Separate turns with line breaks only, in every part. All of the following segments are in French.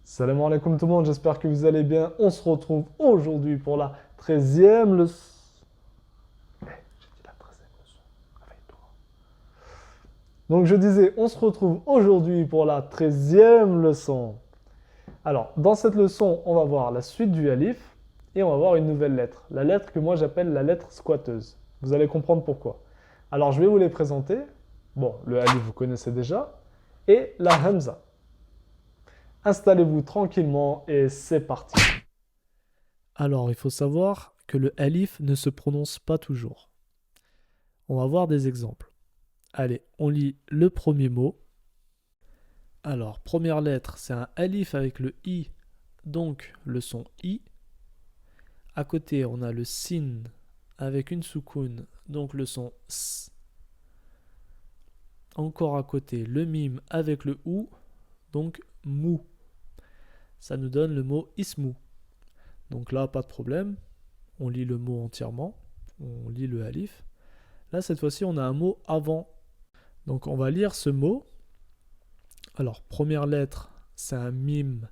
Salam alaikum tout le monde, j'espère que vous allez bien. On se retrouve aujourd'hui pour la 13e leçon. J'ai dit la 13e leçon, réveille-toi. Donc je disais, on se retrouve aujourd'hui pour la 13e leçon. Alors, dans cette leçon, on va voir la suite du alif et on va voir une nouvelle lettre. La lettre que moi j'appelle la lettre squatteuse. Vous allez comprendre pourquoi. Alors je vais vous les présenter. Bon, le alif vous connaissez déjà. Et la hamza. Installez-vous tranquillement et c'est parti.
Alors, il faut savoir que le alif ne se prononce pas toujours. On va voir des exemples. Allez, on lit le premier mot. Alors, première lettre, c'est un alif avec le i, donc le son i. À côté, on a le sin avec une soukoun, donc le son s. Encore à côté, le mime avec le ou, donc mou. Ça nous donne le mot ismou. Donc là, pas de problème. On lit le mot entièrement. On lit le alif. Là, cette fois-ci, on a un mot avant. Donc, on va lire ce mot. Alors, première lettre, c'est un mime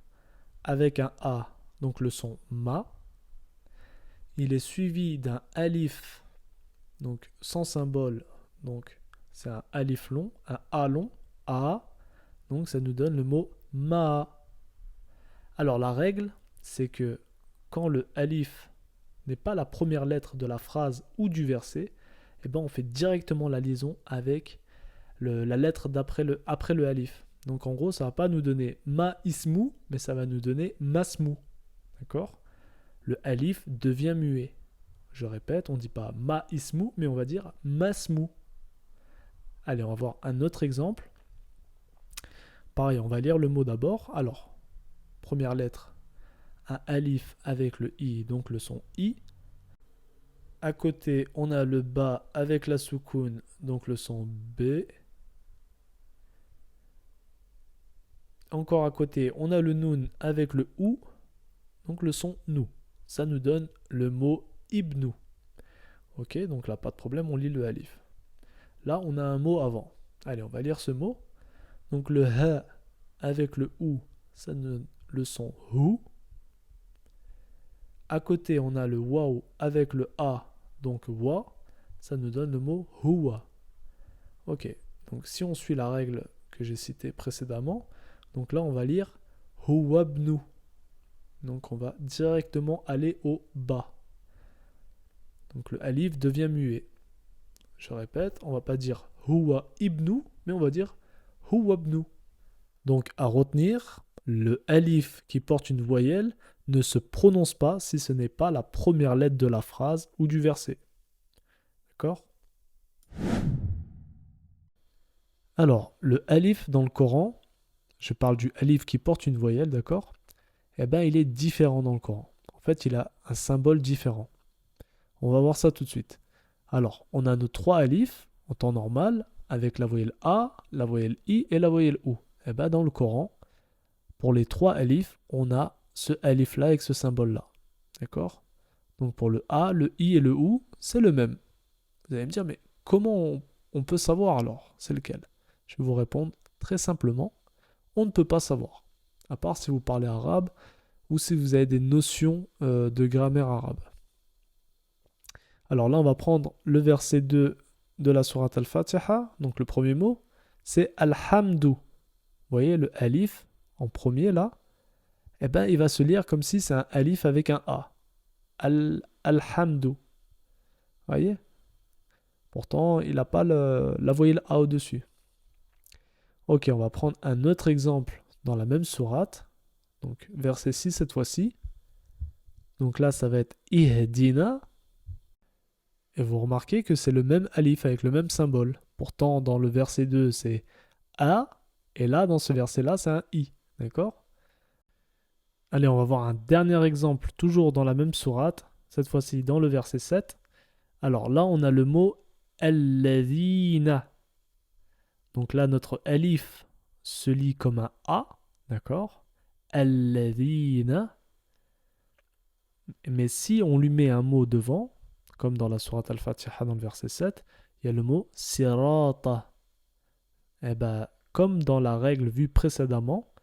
avec un A, donc le son ma. Il est suivi d'un alif, donc sans symbole, donc c'est un alif long, un A long, A. Donc, ça nous donne le mot ma. Alors, la règle, c'est que quand le alif n'est pas la première lettre de la phrase ou du verset, eh ben, on fait directement la liaison avec la lettre après le alif. Donc en gros, ça va pas nous donner ma ismou, mais ça va nous donner masmou. D'accord? Le alif devient muet. Je répète, on ne dit pas ma ismou, mais on va dire masmou. Allez, on va voir un autre exemple. Pareil, on va lire le mot d'abord. Alors, première lettre, un alif avec le i, donc le son i. À côté, on a le ba avec la soukoun, donc le son b. Encore à côté, on a le noun avec le ou, donc le son nous. Ça nous donne le mot ibnou. Ok, donc là, pas de problème, on lit le alif. Là, on a un mot avant. Allez, on va lire ce mot. Donc le ha avec le ou, ça nous donne le son hu. À côté, on a le waw avec le a, donc wa. Ça nous donne le mot huwa. Ok, donc si on suit la règle que j'ai citée précédemment, donc là, on va lire huwabnu. Donc on va directement aller au bas. Donc le alif devient muet. Je répète, on va pas dire huwa ibnu, mais on va dire huwabnu. Donc à retenir, le alif qui porte une voyelle ne se prononce pas si ce n'est pas la première lettre de la phrase ou du verset. D'accord? Alors, le alif dans le Coran, je parle du alif qui porte une voyelle, d'accord? Eh bien, il est différent dans le Coran. En fait, il a un symbole différent. On va voir ça tout de suite. Alors, on a nos trois alifs en temps normal avec la voyelle A, la voyelle I et la voyelle OU. Et bien, dans le Coran, pour les trois alifs, on a ce alif-là avec ce symbole-là. D'accord? Donc, pour le A, le I et le OU, c'est le même. Vous allez me dire, mais comment on peut savoir alors? C'est lequel? Je vais vous répondre très simplement. On ne peut pas savoir. À part si vous parlez arabe ou si vous avez des notions de grammaire arabe. Alors là, on va prendre le verset 2 de la sourate Al-Fatiha. Donc le premier mot, c'est Alhamdu. Vous voyez le alif en premier là, eh ben, il va se lire comme si c'est un alif avec un A. Alhamdu. Vous voyez? Pourtant, il n'a pas la voyelle A au-dessus. Ok, on va prendre un autre exemple dans la même sourate. Donc verset 6 cette fois-ci. Donc là, ça va être Ihdina. Et vous remarquez que c'est le même alif avec le même symbole. Pourtant, dans le verset 2, c'est A. Et là, dans ce verset-là, c'est un I. D'accord? Allez, on va voir un dernier exemple, toujours dans la même sourate. Cette fois-ci, dans le verset 7. Alors là, on a le mot alladhina. Donc là, notre alif se lit comme un A. D'accord? Alladhina. Mais si on lui met un mot devant, comme dans la sourate Al-Fatiha dans le verset 7, il y a le mot sirata. Et ben, comme dans la règle vue précédemment,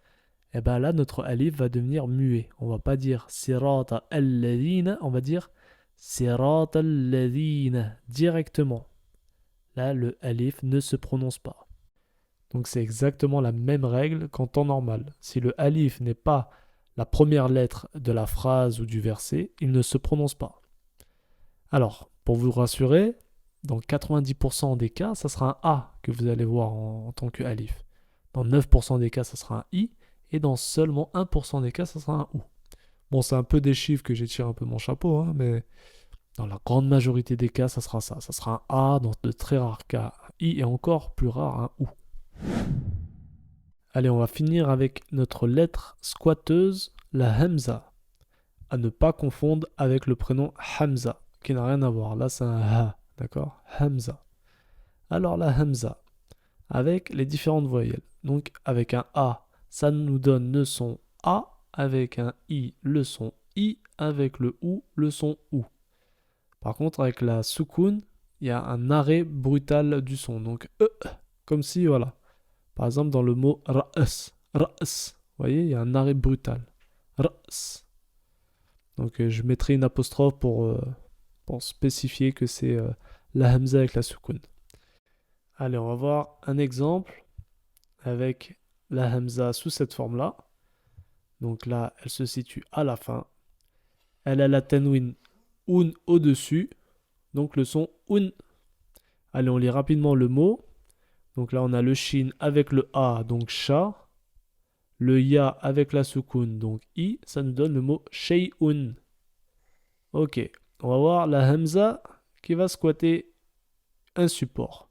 Et bien là, notre alif va devenir muet. On va pas dire sirata alladhina, on va dire sirata alladhina directement. Là, le alif ne se prononce pas. Donc c'est exactement la même règle qu'en temps normal. Si le alif n'est pas la première lettre de la phrase ou du verset, il ne se prononce pas. Alors, pour vous rassurer, dans 90% des cas, ça sera un A que vous allez voir en tant que alif. Dans 9% des cas, ça sera un I. Et dans seulement 1% des cas, ça sera un OU. Bon, c'est un peu des chiffres que j'ai tiré un peu de mon chapeau, hein, mais dans la grande majorité des cas, ça sera ça. Ça sera un A, dans de très rares cas, un I, et encore plus rare, un OU. Allez, on va finir avec notre lettre squatteuse, la Hamza. À ne pas confondre avec le prénom Hamza, qui n'a rien à voir. Là, c'est un Ha, d'accord? Hamza. Alors, la Hamza, avec les différentes voyelles. Donc, avec un A, ça nous donne le son A. Avec un I, le son I. Avec le OU, le son OU. Par contre, avec la soukoun, il y a un arrêt brutal du son. Donc, comme si, voilà. Par exemple, dans le mot ra's, ra's. Vous voyez, il y a un arrêt brutal. Ra's. Donc, je mettrai une apostrophe pour spécifier que c'est la hamza avec la soukoun. Allez, on va voir un exemple avec la hamza sous cette forme-là. Donc là, elle se situe à la fin. Elle a la tanwin un au-dessus. Donc le son un. Allez, on lit rapidement le mot. Donc là, on a le shin avec le a, donc sha. Le ya avec la soukoun, donc i. Ça nous donne le mot shay'un. Ok, on va voir la hamza qui va squatter un support.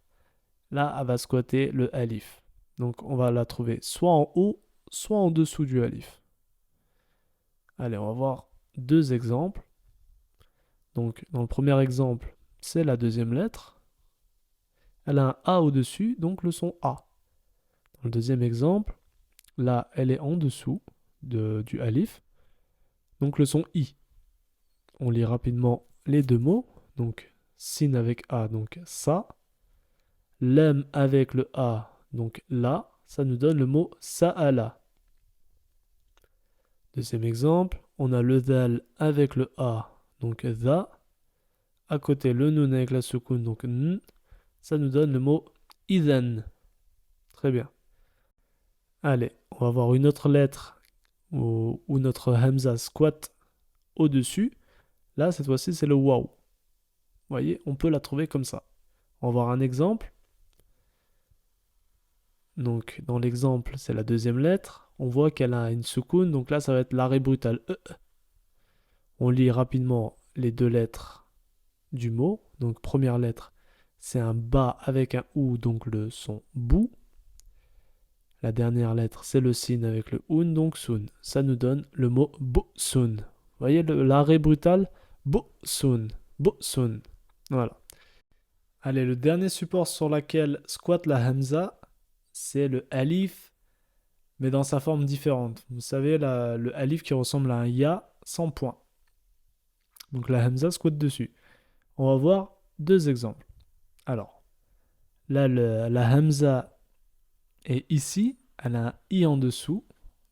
Là, elle va squatter le alif. Donc on va la trouver soit en haut, soit en dessous du alif. Allez, on va voir deux exemples. Donc dans le premier exemple, c'est la deuxième lettre. Elle a un A au-dessus, donc le son A. Dans le deuxième exemple, là, elle est en dessous du alif, donc le son I. On lit rapidement les deux mots. Donc sin avec A, donc ça. Lem avec le A, donc là. Ça nous donne le mot sa'ala. Deuxième exemple, on a le dal avec le A, donc dha. À côté, le nun avec la soukoun, donc n. Ça nous donne le mot idhan. Très bien. Allez, on va voir une autre lettre où notre hamza squatte au-dessus. Là, cette fois-ci, c'est le waw. Vous voyez, on peut la trouver comme ça. On va voir un exemple. Donc, dans l'exemple, c'est la deuxième lettre. On voit qu'elle a une soukoun, donc là, ça va être l'arrêt brutal. On lit rapidement les deux lettres du mot. Donc, première lettre, c'est un ba avec un ou, donc le son bou. La dernière lettre, c'est le sin avec le un, donc sun. Ça nous donne le mot bo'sun. Vous voyez l'arrêt brutal? Bo'sun. Bo'sun. Voilà. Allez, le dernier support sur lequel squatte la hamza, c'est le alif, mais dans sa forme différente. Vous savez, le alif qui ressemble à un ya sans point. Donc la hamza squatte dessus. On va voir deux exemples. Alors, là, la hamza est ici, elle a un i en dessous,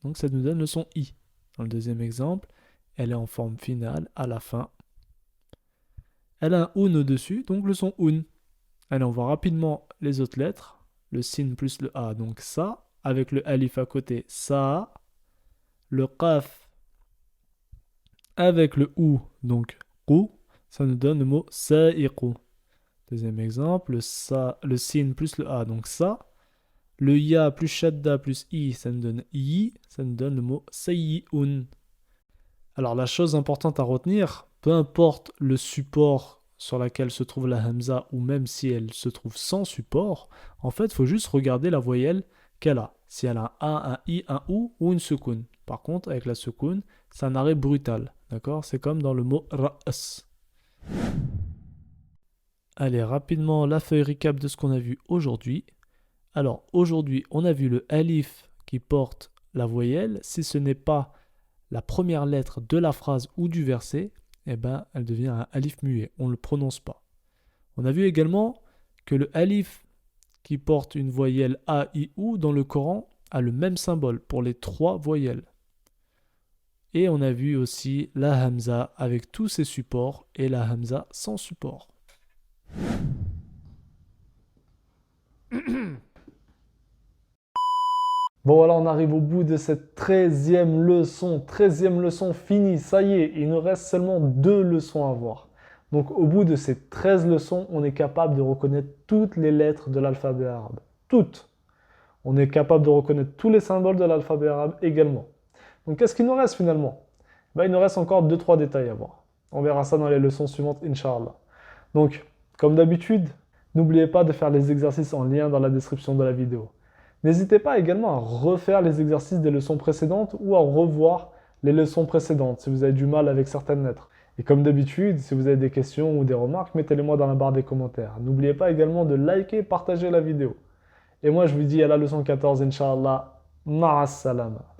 donc ça nous donne le son i. Dans le deuxième exemple, elle est en forme finale à la fin. Elle a un un au-dessus, donc le son un. Allez, on voit rapidement les autres lettres. Le sin plus le a, donc ça. Avec le alif à côté, ça. Le qaf avec le ou, donc qu. Ça nous donne le mot sa'iqu. Deuxième exemple, le sin plus le a, donc ça. Le ya plus shadda plus i, ça nous donne yi. Ça nous donne le mot sayyi'un. Alors la chose importante à retenir, peu importe le support sur lequel se trouve la hamza ou même si elle se trouve sans support, en fait, il faut juste regarder la voyelle qu'elle a. Si elle a un A, un I, un OU ou une soukoun. Par contre, avec la soukoun, c'est un arrêt brutal. D'accord? C'est comme dans le mot ra's. Allez, rapidement, la feuille recap de ce qu'on a vu aujourd'hui. Alors, aujourd'hui, on a vu le alif qui porte la voyelle. Si ce n'est pas la première lettre de la phrase ou du verset, eh ben, elle devient un alif muet. On ne le prononce pas. On a vu également que le alif qui porte une voyelle A, I, OU dans le Coran, a le même symbole pour les 3 voyelles. Et on a vu aussi la hamza avec tous ses supports et la hamza sans support.
Bon voilà, on arrive au bout de cette 13e leçon. 13e leçon finie, ça y est, il nous reste seulement 2 leçons à voir. Donc au bout de ces 13 leçons, on est capable de reconnaître toutes les lettres de l'alphabet arabe. Toutes. On est capable de reconnaître tous les symboles de l'alphabet arabe également. Donc qu'est-ce qu'il nous reste finalement? Il nous reste encore 2-3 détails à voir. On verra ça dans les leçons suivantes, Inch'Allah. Donc, comme d'habitude, n'oubliez pas de faire les exercices en lien dans la description de la vidéo. N'hésitez pas également à refaire les exercices des leçons précédentes ou à revoir les leçons précédentes si vous avez du mal avec certaines lettres. Et comme d'habitude, si vous avez des questions ou des remarques, mettez-les-moi dans la barre des commentaires. N'oubliez pas également de liker et partager la vidéo. Et moi, je vous dis à la leçon 14, Inch'Allah, ma'as salama.